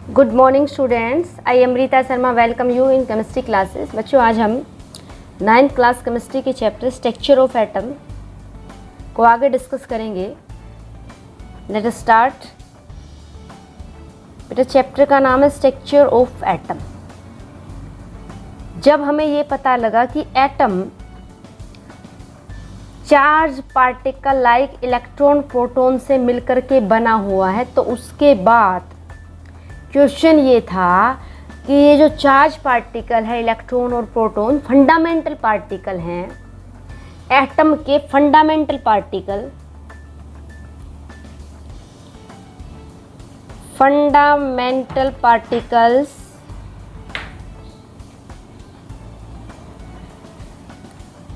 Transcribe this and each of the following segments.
Good morning students, I am Rita Sharma, welcome you in chemistry classes. बच्चों, आज हम 9th class chemistry के chapter structure of atom को आगे डिस्कस करेंगे। Let us start. बेटा, चैप्टर का नाम है स्ट्रक्चर ऑफ एटम। जब हमें ये पता लगा कि atom charge particle like electron proton से मिलकर के बना हुआ है, तो उसके बाद क्वेश्चन ये था कि ये जो चार्ज पार्टिकल है इलेक्ट्रॉन और प्रोटॉन फंडामेंटल पार्टिकल हैं, एटम के fundamental particles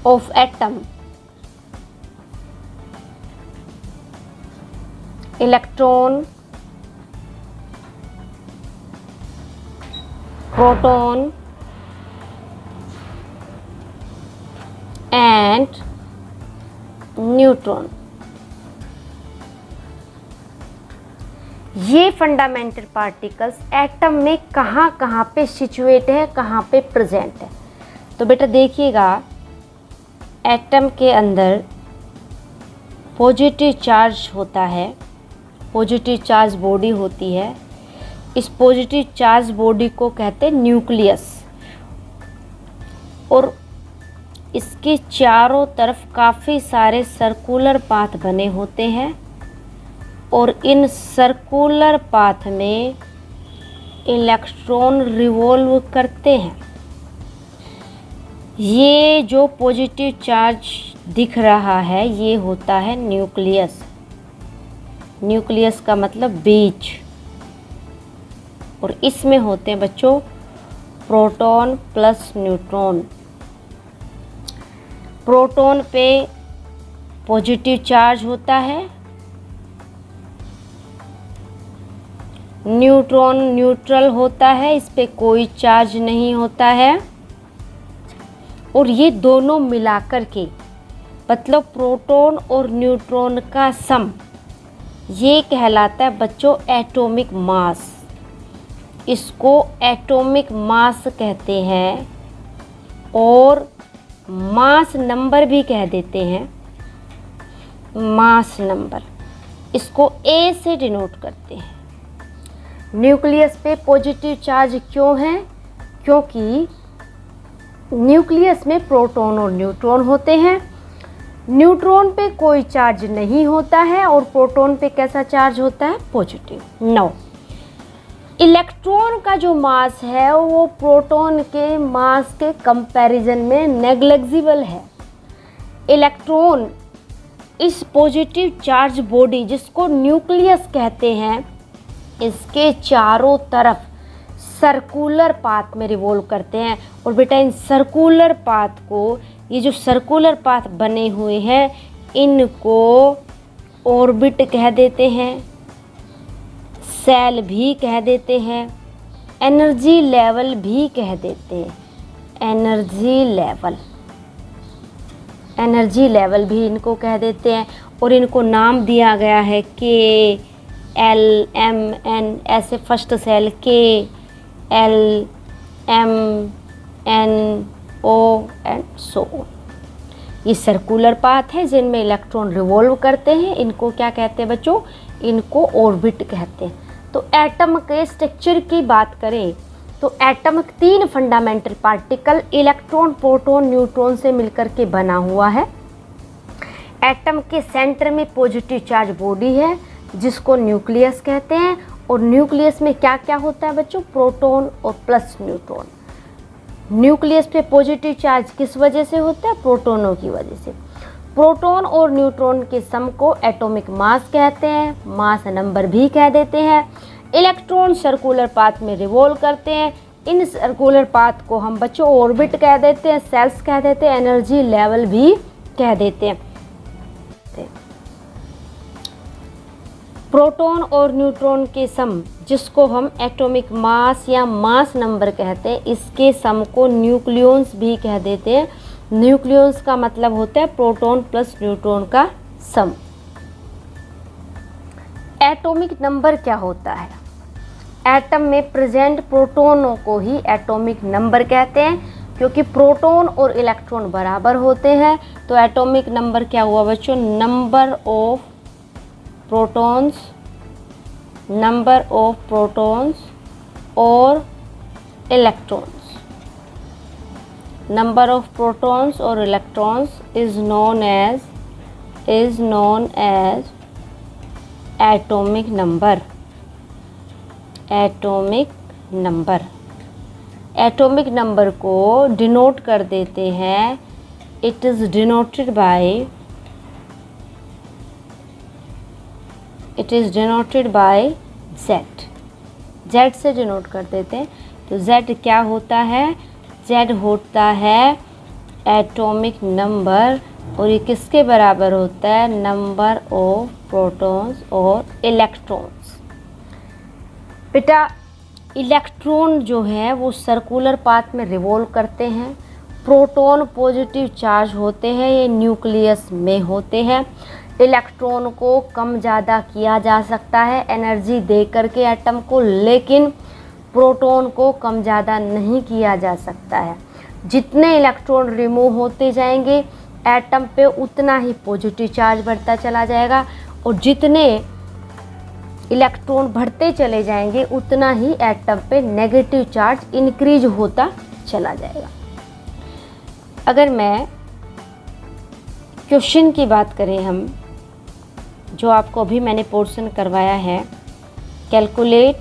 of atom, electron, proton and neutron, ये फंडामेंटल पार्टिकल्स एटम में कहाँ कहाँ पे सिचुएट है, कहाँ पे प्रेजेंट है। तो बेटा देखिएगा, एटम के अंदर पॉजिटिव चार्ज होता है, पॉजिटिव चार्ज बॉडी होती है। इस पॉजिटिव चार्ज बॉडी को कहते हैं न्यूक्लियस, और इसके चारों तरफ काफ़ी सारे सर्कुलर पाथ बने होते हैं, और इन सर्कुलर पाथ में इलेक्ट्रॉन रिवॉल्व करते हैं। ये जो पॉजिटिव चार्ज दिख रहा है ये होता है न्यूक्लियस। न्यूक्लियस का मतलब बीज, और इसमें होते हैं बच्चों प्रोटॉन प्लस न्यूट्रॉन। प्रोटॉन पे पॉजिटिव चार्ज होता है, न्यूट्रॉन न्यूट्रल होता है, इस पे कोई चार्ज नहीं होता है। और ये दोनों मिलाकर के मतलब प्रोटॉन और न्यूट्रॉन का सम, ये कहलाता है बच्चों एटॉमिक मास। इसको एटॉमिक मास कहते हैं, और मास नंबर भी कह देते हैं। मास नंबर इसको ए से डिनोट करते हैं। न्यूक्लियस पे पॉजिटिव चार्ज क्यों है? क्योंकि न्यूक्लियस में प्रोटॉन और न्यूट्रॉन होते हैं। न्यूट्रॉन पे कोई चार्ज नहीं होता है, और प्रोटॉन पे कैसा चार्ज होता है? पॉजिटिव। 9 इलेक्ट्रॉन का जो मास है वो प्रोटॉन के मास के कंपैरिजन में नेग्लिजिबल है। इलेक्ट्रॉन इस पॉजिटिव चार्ज बॉडी, जिसको न्यूक्लियस कहते हैं, इसके चारों तरफ सर्कुलर पाथ में रिवॉल्व करते हैं। और बेटा इन सर्कुलर पाथ को, ये जो सर्कुलर पाथ बने हुए हैं, इनको ऑर्बिट कह देते हैं, सेल भी कह देते हैं, एनर्जी लेवल भी कह देते हैं। एनर्जी लेवल भी इनको कह देते हैं, और इनको नाम दिया गया है KLMN, ऐसे first shell KLMNO and so on. ये सर्कुलर पाथ है जिनमें इलेक्ट्रॉन रिवॉल्व करते हैं। इनको क्या कहते हैं बच्चों? इनको ऑर्बिट कहते हैं। तो एटम के स्ट्रक्चर की बात करें तो atom 3 fundamental particle electron, proton, neutron से मिलकर के बना हुआ है। एटम के सेंटर में पॉजिटिव चार्ज बॉडी है जिसको न्यूक्लियस कहते हैं, और न्यूक्लियस में क्या क्या होता है बच्चों? प्रोटॉन और प्लस न्यूट्रॉन। न्यूक्लियस पे पॉजिटिव चार्ज किस वजह से होता है? प्रोटॉनों की वजह से। प्रोटॉन और न्यूट्रॉन के सम को एटॉमिक मास कहते हैं, मास नंबर भी कह देते हैं। इलेक्ट्रॉन सर्कुलर पाथ में रिवॉल्व करते हैं। इन सर्कुलर पाथ को हम बच्चों ऑर्बिट कह देते हैं, सेल्स कह देते हैं, एनर्जी लेवल भी कह देते हैं। प्रोटॉन और न्यूट्रॉन के सम, जिसको हम एटॉमिक मास या मास नंबर कहते हैं, इसके सम को न्यूक्लियॉन्स भी कह देते हैं। न्यूक्लियॉन्स का मतलब होता है प्रोटॉन प्लस न्यूट्रॉन का सम। एटॉमिक नंबर क्या होता है? एटम में प्रेजेंट प्रोटोनों को ही एटॉमिक नंबर कहते हैं, क्योंकि प्रोटॉन और इलेक्ट्रॉन बराबर होते हैं। तो एटॉमिक नंबर क्या हुआ बच्चों? नंबर ऑफ प्रोटॉन्स और इलेक्ट्रॉन्स। नंबर ऑफ प्रोटॉन्स और electrons is known as atomic number. Atomic number को डिनोट कर देते हैं, it is denoted by Z से डिनोट कर देते हैं। तो जेड क्या होता है? जेड होता है एटॉमिक नंबर, और ये किसके बराबर होता है? नंबर ऑफ प्रोटॉन्स और इलेक्ट्रॉन्स। बेटा इलेक्ट्रॉन जो है वो सर्कुलर पाथ में रिवॉल्व करते हैं। प्रोटॉन पॉजिटिव चार्ज होते हैं, ये न्यूक्लियस में होते हैं। इलेक्ट्रॉन को कम ज़्यादा किया जा सकता है एनर्जी दे करके एटम को, लेकिन प्रोटॉन को कम ज़्यादा नहीं किया जा सकता है। जितने इलेक्ट्रॉन रिमूव होते जाएंगे एटम पे उतना ही पॉजिटिव चार्ज बढ़ता चला जाएगा, और जितने इलेक्ट्रॉन बढ़ते चले जाएंगे उतना ही एटम पे नेगेटिव चार्ज इंक्रीज होता चला जाएगा। अगर मैं क्वेश्चन की बात करें, हम जो आपको अभी मैंने पोर्शन करवाया है, calculate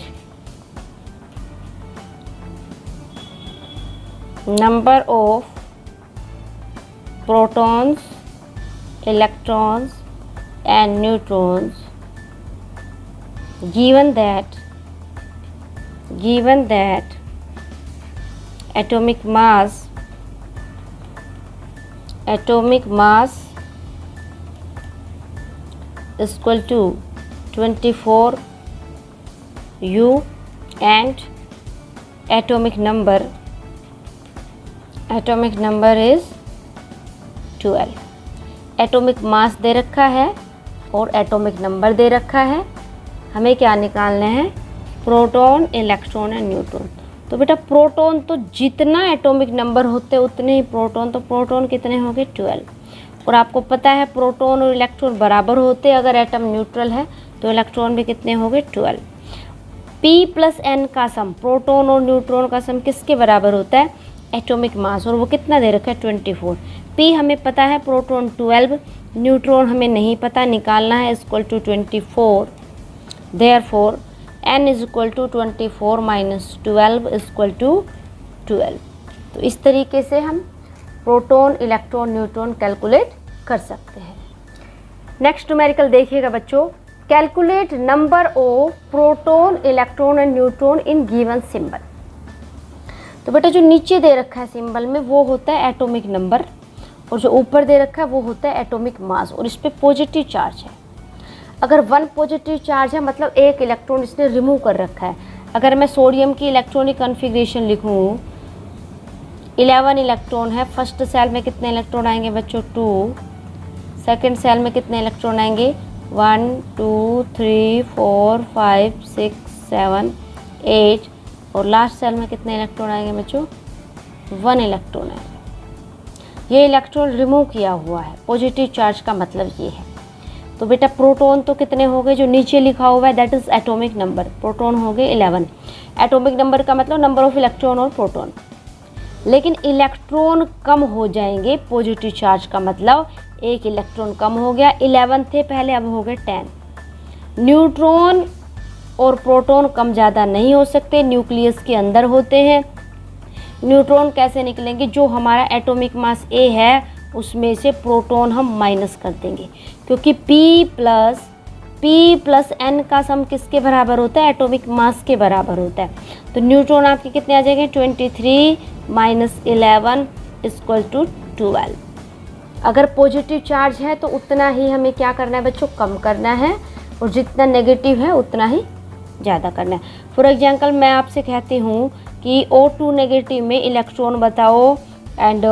number of protons, electrons and neutrons given that atomic mass is equal to 24 U and atomic number is 12। Atomic mass दे रखा है और एटॉमिक नंबर दे रखा है, हमें क्या निकालना है? Proton, electron and neutron. तो बेटा प्रोटॉन तो जितना एटॉमिक नंबर होते उतने ही प्रोटॉन, तो प्रोटॉन कितने होंगे? 12। और आपको पता है प्रोटॉन और इलेक्ट्रॉन बराबर होते, अगर एटम न्यूट्रल है तो इलेक्ट्रॉन भी कितने होंगे? 12। P प्लस N का सम, प्रोटॉन और न्यूट्रॉन का सम किसके बराबर होता है? एटॉमिक मास, और वो कितना दे रखा है? 24। P हमें पता है, प्रोटॉन 12, न्यूट्रॉन हमें नहीं पता, निकालना है, equal to 24। Therefore n is equal to 24 minus 12 is equal to 12। तो इस तरीके से हम प्रोटॉन, इलेक्ट्रॉन, न्यूट्रॉन कैलकुलेट कर सकते हैं। नेक्स्ट न्यूमेरिकल देखिएगा बच्चों, calculate number of proton, electron and neutron in given symbol. तो बेटा जो नीचे दे रखा है सिंबल में वो होता है एटॉमिक नंबर, और जो ऊपर दे रखा है वो होता है एटॉमिक मास, और इस पर पॉजिटिव चार्ज है। अगर 1 पॉजिटिव चार्ज है मतलब एक इलेक्ट्रॉन इसने रिमूव कर रखा है। अगर मैं सोडियम की इलेक्ट्रॉनिक कॉन्फ़िगरेशन लिखूं, 11 इलेक्ट्रॉन है, फर्स्ट सेल में कितने इलेक्ट्रॉन आएंगे बच्चों? 2। सेकंड सेल में कितने इलेक्ट्रॉन आएंगे? 1 2 3 4 5 6 7 8, और लास्ट सेल में कितने इलेक्ट्रॉन आएंगे बच्चों? 1 इलेक्ट्रॉन आएंगे। ये इलेक्ट्रॉन रिमूव किया हुआ है, पॉजिटिव चार्ज का मतलब ये है। तो बेटा प्रोटॉन तो कितने हो गए? जो नीचे लिखा हुआ है that is atomic number, proton हो गए 11। एटॉमिक नंबर का मतलब नंबर ऑफ इलेक्ट्रॉन और प्रोटॉन। लेकिन इलेक्ट्रॉन कम हो जाएंगे, पॉजिटिव चार्ज का मतलब एक इलेक्ट्रॉन कम हो गया, 11 थे पहले, अब हो गए 10। न्यूट्रॉन और प्रोटॉन कम ज़्यादा नहीं हो सकते, न्यूक्लियस के अंदर होते हैं। न्यूट्रॉन कैसे निकलेंगे? जो हमारा एटॉमिक मास ए है उसमें से प्रोटॉन हम माइनस कर देंगे, क्योंकि P प्लस N का सम किसके बराबर होता है? एटॉमिक मास के बराबर होता है। तो न्यूट्रॉन आपके कितने आ जाएंगे? 23 माइनस 11 इक्वल टू 12। अगर पॉजिटिव चार्ज है तो उतना ही हमें क्या करना है बच्चों? कम करना है, और जितना नेगेटिव है उतना ही ज़्यादा करना है। फॉर एग्जाम्पल मैं आपसे कहती हूँ कि O2 नेगेटिव में इलेक्ट्रॉन बताओ एंड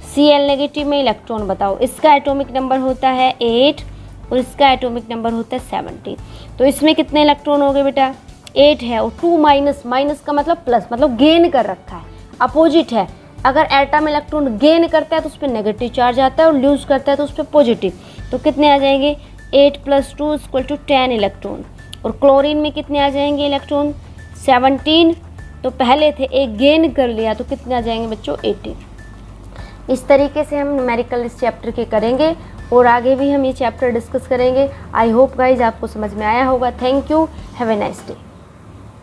Cl नेगेटिव में इलेक्ट्रॉन बताओ। इसका एटॉमिक नंबर होता है 8 और इसका एटॉमिक नंबर होता है 70। तो इसमें कितने इलेक्ट्रॉन हो गए बेटा? 8 है और 2 माइनस, माइनस का मतलब प्लस, मतलब गेन कर रखा है, अपोजिट है। अगर एटम इलेक्ट्रॉन गेन करता है तो उस पर नेगेटिव चार्ज आता है और लूज करता है तो उस पर पॉजिटिव। तो कितने आ जाएंगे 8 + 2 = 10 इलेक्ट्रॉन। और क्लोरीन में कितने आ जाएंगे इलेक्ट्रॉन 17। तो पहले थे, एक गेन कर लिया तो कितने आ जाएंगे बच्चों 18। इस तरीके से हम न्यूमेरिकल इस चैप्टर के करेंगे और आगे भी हम ये चैप्टर डिस्कस करेंगे। आई होप गाइज आपको समझ में आया होगा। Thank you, have a nice day.